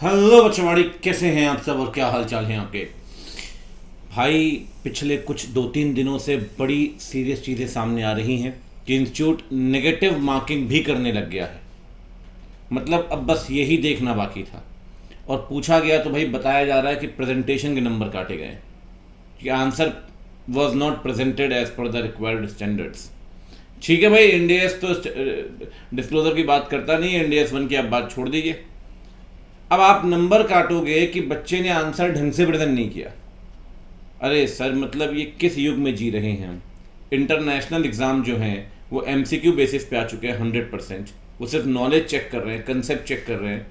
Hello बच्चोवाड़ी, कैसे हैं आप सब और क्या हाल चाल है आपके। भाई पिछले कुछ 2-3 दिनों से बड़ी सीरियस चीज़ें सामने आ रही हैं कि इंस्टीट्यूट नेगेटिव मार्किंग भी करने लग गया है। मतलब अब बस यही देखना बाकी था। और पूछा गया तो भाई बताया जा रहा है कि प्रेजेंटेशन के नंबर काटे गए कि answer was not presented as per the required standards. ठीक है भाई, इंडियस तो डिस्क्लोजर की बात करता नहीं है, इंडियस 1 की आप बात छोड़ दीजिए। अब आप नंबर काटोगे कि बच्चे ने आंसर ढंग से प्रेजेंट नहीं किया। अरे सर, मतलब ये किस युग में जी रहे हैं हम। इंटरनेशनल एग्ज़ाम जो हैं वो एमसीक्यू बेसिस पे आ चुके हैं 100%। वो सिर्फ नॉलेज चेक कर रहे हैं, कंसेप्ट चेक कर रहे हैं,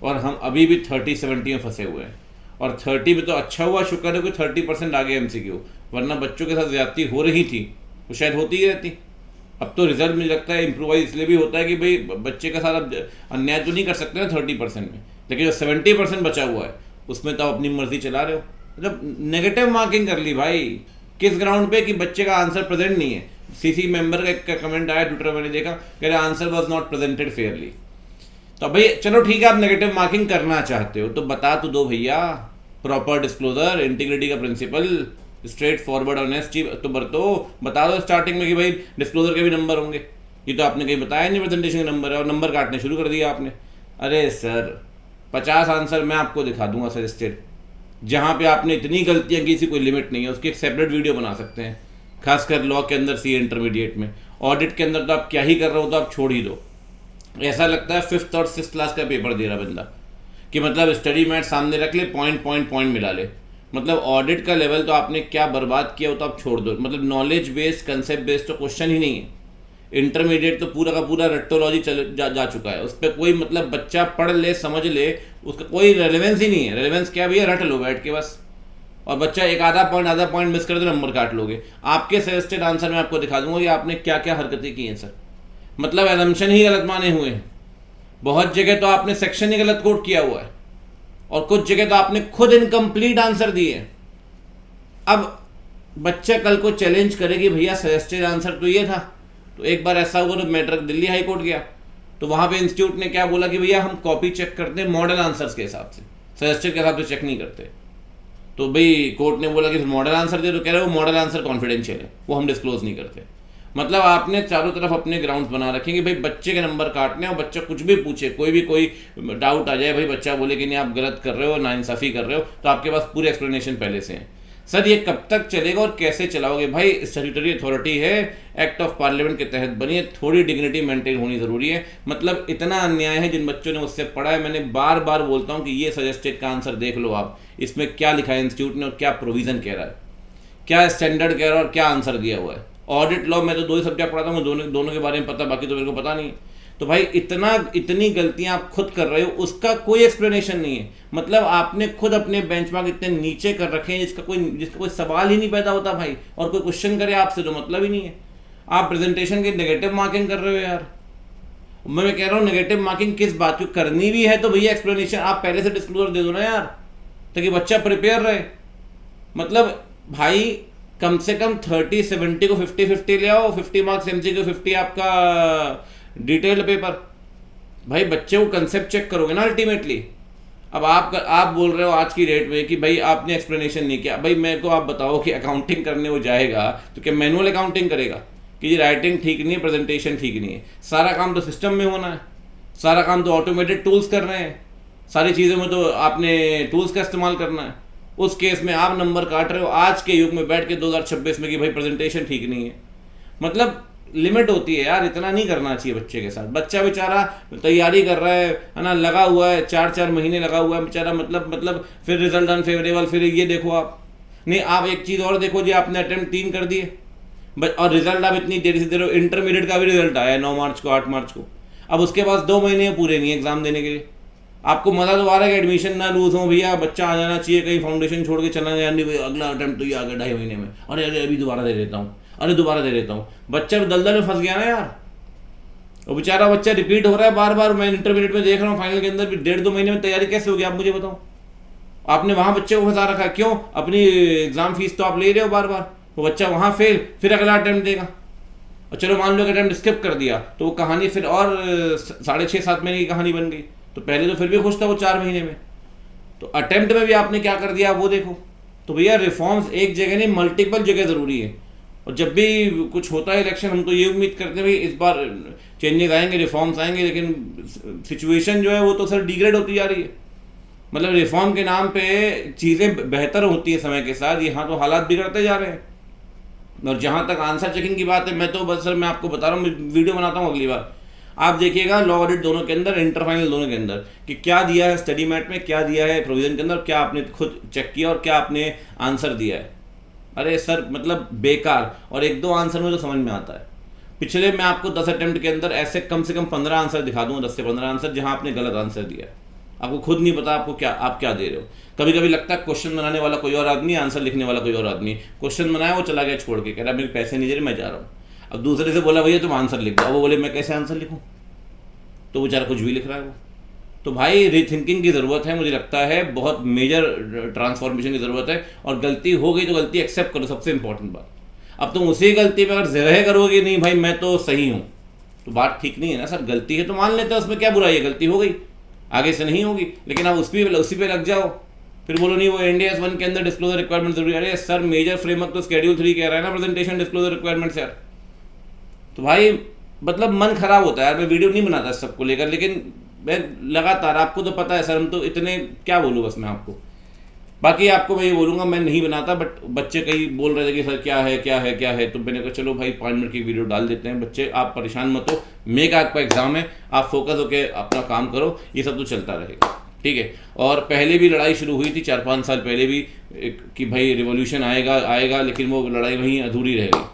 और हम अभी भी 30-70 में फंसे हुए हैं। और 30 में तो अच्छा हुआ, शुक्र है कि 30% आ गए एमसीक्यू, वरना बच्चों के साथ ज्यादती हो रही थी वो शायद होती ही रहती। अब तो रिजल्ट मुझे लगता है इम्प्रोवाइज इसलिए भी होता है कि भाई बच्चे का सारा अन्याय तो नहीं कर सकते ना 30% में, लेकिन जो 70% बचा हुआ है उसमें तो आप अपनी मर्जी चला रहे हो। मतलब नेगेटिव मार्किंग कर ली भाई। किस ग्राउंड पे कि बच्चे का आंसर प्रेजेंट नहीं है। सीसी मेंबर का कमेंट आया ट्विटर, मैंने देखा, कह रहे answer was not presented Fairlie. तो भाई चलो ठीक है, आप नेगेटिव मार्किंग करना चाहते हो तो बता तो दो भैया। प्रॉपर डिस्क्लोजर, इंटीग्रिटी का प्रिंसिपल, स्ट्रेट फॉरवर्ड ऑनेस्टी तो बरतो। बता दो स्टार्टिंग में कि भाई डिस्क्लोजर के भी नंबर होंगे। ये तो आपने कहीं बताया नहीं प्रेजेंटेशन के नंबर है, और नंबर काटने शुरू कर दिया आपने। अरे सर, 50 आंसर मैं आपको दिखा दूंगा सजेस्टेड, जहाँ पे आपने इतनी गलतियाँ की, कोई लिमिट नहीं है। उसकी एक सेपरेट वीडियो बना सकते हैं, खासकर लॉ के अंदर, सी इंटरमीडिएट में। ऑडिट के अंदर तो आप क्या ही कर रहे हो, तो आप छोड़ ही दो। ऐसा लगता है 5th और 6th क्लास का पेपर दे रहा बंदा, कि मतलब स्टडी मैट सामने रख ले, पॉइंट पॉइंट पॉइंट मिला ले। मतलब ऑडिट का लेवल तो आपने क्या बर्बाद किया हो, तो आप छोड़ दो। मतलब नॉलेज बेस्ड, कंसेप्ट बेस्ड तो क्वेश्चन ही नहीं है। इंटरमीडिएट तो पूरा का पूरा रट्टोलॉजी जा चुका है। उस पर कोई मतलब बच्चा पढ़ ले, समझ ले, उसका कोई रेलेवेंस ही नहीं है। रेलेवेंस क्या भैया, रट लो बैठ के बस। और बच्चा एक आधा पॉइंट मिस कर दो, नंबर काट लोगे। आपके सजेस्टेड आंसर में आपको दिखा दूंगा कि आपने क्या क्या हरकतें की हैं सर। मतलब एजम्पशन ही गलत माने हुए हैं। बहुत जगह तो आपने सेक्शन ही गलत कोट किया हुआ है, और कुछ जगह तो आपने खुद इनकम्प्लीट आंसर दिए। अब बच्चा कल को चैलेंज करे कि भैया सजेस्टेड आंसर तो ये था, तो एक बार ऐसा हुआ तो मैटर दिल्ली हाई कोर्ट गया, तो वहां पे इंस्टीट्यूट ने क्या बोला कि भैया हम कॉपी चेक करते हैं मॉडल आंसर्स के हिसाब से, सजेस्टेड के हिसाब से चेक नहीं करते। तो भाई कोर्ट ने बोला कि मॉडल आंसर दे, तो कह रहे हो मॉडल आंसर कॉन्फिडेंशियल है, वो हम डिस्क्लोज नहीं करते। मतलब आपने चारों तरफ अपने ग्राउंड्स बना रखे कि भाई बच्चे के नंबर काटने, और बच्चा कुछ भी पूछे, कोई डाउट आ जाए, भाई बच्चा बोले कि नहीं आप गलत कर रहे हो, नाइंसाफ़ी कर रहे हो, तो आपके पास पूरे एक्सप्लेनेशन पहले से हैं। सर ये कब तक चलेगा और कैसे चलाओगे भाई। स्टैट्यूटरी अथॉरिटी है, एक्ट ऑफ पार्लियामेंट के तहत बनी है, थोड़ी डिग्निटी मेंटेन होनी ज़रूरी है। मतलब इतना अन्याय है, जिन बच्चों ने उससे पढ़ा है, मैंने बार बार बोलता हूँ कि ये सजेस्टेड का आंसर देख लो आप, इसमें क्या लिखा है इंस्टीट्यूट ने और क्या प्रोविज़न कह रहा है, क्या स्टैंडर्ड कह रहा है और क्या आंसर दिया हुआ है। ऑडिट लॉ में तो 2 ही सब्जेक्ट पढ़ाता हूँ, दोनों के बारे में पता, बाकी तो मेरे को पता नहीं। तो भाई इतनी गलतियां आप खुद कर रहे हो, उसका कोई एक्सप्लेनेशन नहीं है। मतलब आपने खुद अपने बेंचमार्क इतने नीचे कर रखे हैं जिसका कोई सवाल ही नहीं पैदा होता भाई, और कोई क्वेश्चन करे आपसे तो मतलब ही नहीं है। आप प्रेजेंटेशन की नेगेटिव मार्किंग कर रहे हो यार। मैं कह रहा हूँ नेगेटिव मार्किंग किस बात की करनी भी है, तो भैया एक्सप्लेनेशन आप पहले से डिस्क्लोजर दे दो ना यार, ताकि बच्चा प्रिपेयर रहे। मतलब भाई कम से कम 30-70 को 50-50 ले आओ, 50 मार्क्स एमसीक्यू, 50 आपका डिटेल्ड पेपर। भाई बच्चे को कंसेप्ट चेक करोगे ना अल्टीमेटली। अब आप बोल रहे हो आज की डेट में कि भाई आपने एक्सप्लेनेशन नहीं किया। भाई मेरे को आप बताओ कि अकाउंटिंग करने वो जाएगा तो क्या मैनुअल अकाउंटिंग करेगा कि जी राइटिंग ठीक नहीं है, प्रेजेंटेशन ठीक नहीं है। सारा काम तो सिस्टम में होना है, सारा काम तो ऑटोमेटेड टूल्स कर रहे हैं, सारी चीज़ों में तो आपने टूल्स का इस्तेमाल करना है। उस केस में आप नंबर काट रहे हो आज के युग में बैठ के 2026 में कि भाई प्रेजेंटेशन ठीक नहीं है। मतलब लिमिट होती है यार, इतना नहीं करना चाहिए बच्चे के साथ। बच्चा बेचारा तैयारी कर रहा है ना, लगा हुआ है, 4-4 महीने लगा हुआ है बेचारा। मतलब फिर रिजल्ट अनफेवरेबल, फिर ये देखो आप नहीं, आप एक चीज़ और देखो जी, आपने अटेम्प्ट 3 कर दिए और रिजल्ट आप इतनी देरी से दे रहे हो। इंटरमीडिएट का भी रिजल्ट आया 9 मार्च को, 8 मार्च को। अब उसके पास 2 महीने पूरे नहीं है एग्जाम देने के लिए। आपको मजा तो आ रहा है कि एडमिशन ना लूज हो भैया, बच्चा आ जाना चाहिए, कहीं फाउंडेशन छोड़ के चला जाए, नहीं अगला अटेम्प्ट तो ये आ गया 2.5 महीने में, अरे अभी दोबारा दे देता हूँ, अरे दोबारा दे देता हूँ। बच्चा तो दलदल में फंस गया ना यार। और बेचारा बच्चा रिपीट हो रहा है बार बार। मैं इंटरमीडिएट में देख रहा हूँ, फाइनल के अंदर भी 1.5-2 महीने में तैयारी कैसे होगी आप मुझे बताओ। आपने वहां बच्चे को फंसा रखा है, क्यों? अपनी एग्जाम फीस तो आप ले रहे हो बार बार, वो बच्चा वहां फेल, फिर अगला अटेम्प्ट देगा। और चलो मान लो कि अटेम्प्ट स्किप कर दिया तो वो कहानी फिर और 6.5-7 महीने की कहानी बन गई। तो पहले तो फिर भी खुश था वो 4 महीने में, तो अटेम्प्ट में भी आपने क्या कर दिया वो देखो। तो भैया रिफॉर्म्स एक जगह नहीं, मल्टीपल जगह ज़रूरी है। और जब भी कुछ होता है इलेक्शन, हम तो ये उम्मीद करते हैं भाई इस बार चेंजेस आएंगे, रिफॉर्म्स आएंगे, लेकिन सिचुएशन जो है वो तो सर डिग्रेड होती जा रही है। मतलब रिफॉर्म के नाम पे चीज़ें बेहतर होती है समय के साथ, यहाँ तो हालात बिगड़ते जा रहे हैं। और जहाँ तक आंसर चेकिंग की बात है, मैं तो बस सर मैं आपको बता रहा हूँ, मैं वीडियो बनाता हूँ अगली बार, आप देखिएगा लॉ ऑडिट दोनों के अंदर, इंटर फाइनल दोनों के अंदर, कि क्या दिया है स्टडी मैट में, क्या दिया है प्रोविजन के अंदर, क्या आपने खुद चेक किया और क्या आपने आंसर दिया है। अरे सर मतलब बेकार। और एक दो आंसर में जो समझ में आता है, पिछले मैं आपको 10 अटेम्प्ट के अंदर ऐसे कम से कम 15 आंसर दिखा दूंगा, 10 से 15 आंसर जहां आपने गलत आंसर दिया है, आपको खुद नहीं पता आपको क्या आप क्या दे रहे हो। कभी कभी लगता है क्वेश्चन बनाने वाला कोई और आदमी, आंसर लिखने वाला कोई और आदमी। क्वेश्चन बनाया, वो चला गया छोड़ के, कह रहा मेरे पैसे नहीं दे रहे, मैं जा रहा हूँ। अब दूसरे से बोला भैया तुम आंसर लिख दो, वो बोले मैं कैसे आंसर लिखूँ, तो बेचारा कुछ भी लिख रहा है वो। तो भाई रीथिंकिंग की ज़रूरत है, मुझे लगता है बहुत मेजर ट्रांसफॉर्मेशन की ज़रूरत है। और गलती हो गई तो गलती एक्सेप्ट करो, सबसे इंपॉर्टेंट बात। अब तुम उसी गलती पे अगर ज़रह करोगे नहीं भाई मैं तो सही हूँ, तो बात ठीक नहीं है ना सर। गलती है तो मान लेते हैं, उसमें क्या बुराई है, गलती हो गई, आगे से नहीं होगी। लेकिन आप उसी पे लग जाओ, फिर बोलो नहीं वो इंडिया 1 के अंदर डिस्क्लोजर रिक्वायरमेंट जरूरी है। अरे सर मेजर फ्रेमवर्क तो शेड्यूल 3 कह रहा है ना, प्रेजेंटेशन डिस्क्लोजर रिक्वायरमेंट्स यार। तो भाई मतलब मन खराब होता है यार, मैं वीडियो नहीं बनाता सबको लेकर, लेकिन मैं लगातार, आपको तो पता है सर, हम तो इतने क्या बोलूँ बस मैं आपको। बाकी आपको मैं ये बोलूँगा, मैं नहीं बनाता, बट बच्चे कई बोल रहे थे कि सर क्या है क्या है क्या है, तो मैंने कहा चलो भाई 5 मिनट की वीडियो डाल देते हैं। बच्चे आप परेशान मत हो, मेक आपका एग्जाम है, आप फोकस होकर अपना काम करो, ये सब तो चलता रहेगा, ठीक है। और पहले भी लड़ाई शुरू हुई थी 4-5 साल पहले भी, कि भाई रिवॉल्यूशन आएगा आएगा, लेकिन वो लड़ाई वहीं अधूरी रह गई।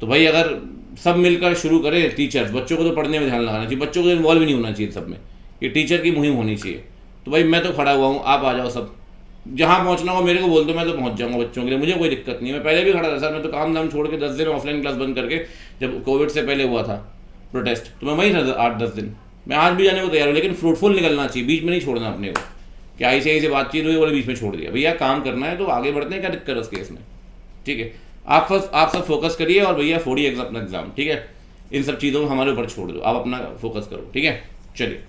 तो भाई अगर सब मिलकर शुरू करें, टीचर्स, बच्चों को तो पढ़ने में ध्यान लगाना चाहिए, बच्चों को इन्वॉल्व नहीं होना चाहिए सब में, ये टीचर की मुहिम होनी चाहिए। तो भाई मैं तो खड़ा हुआ हूँ, आप आ जाओ सब, जहाँ पहुँचना हो मेरे को बोल दो, मैं तो पहुँच जाऊँगा बच्चों के लिए, मुझे कोई दिक्कत नहीं है। मैं पहले भी खड़ा था सर, मैं तो काम धाम छोड़ के 10 दिन ऑफलाइन क्लास बंद करके, जब कोविड से पहले हुआ था प्रोटेस्ट, तो मैं वहीं था 8-10 दिन। मैं आज भी जाने को तैयार हूँ, लेकिन फ्रूटफुल निकलना चाहिए, बीच में नहीं छोड़ना अपने को। क्या ऐसे बातचीत हुई बोले बीच में छोड़ दिया, भैया काम करना है तो आगे बढ़ते हैं, क्या दिक्कत है उस केस में, ठीक है। आप सब फोकस करिए, और भैया 4D अपना एग्जाम, ठीक है। इन सब चीज़ों को हमारे ऊपर छोड़ दो, आप अपना फोकस करो, ठीक है। चलिए।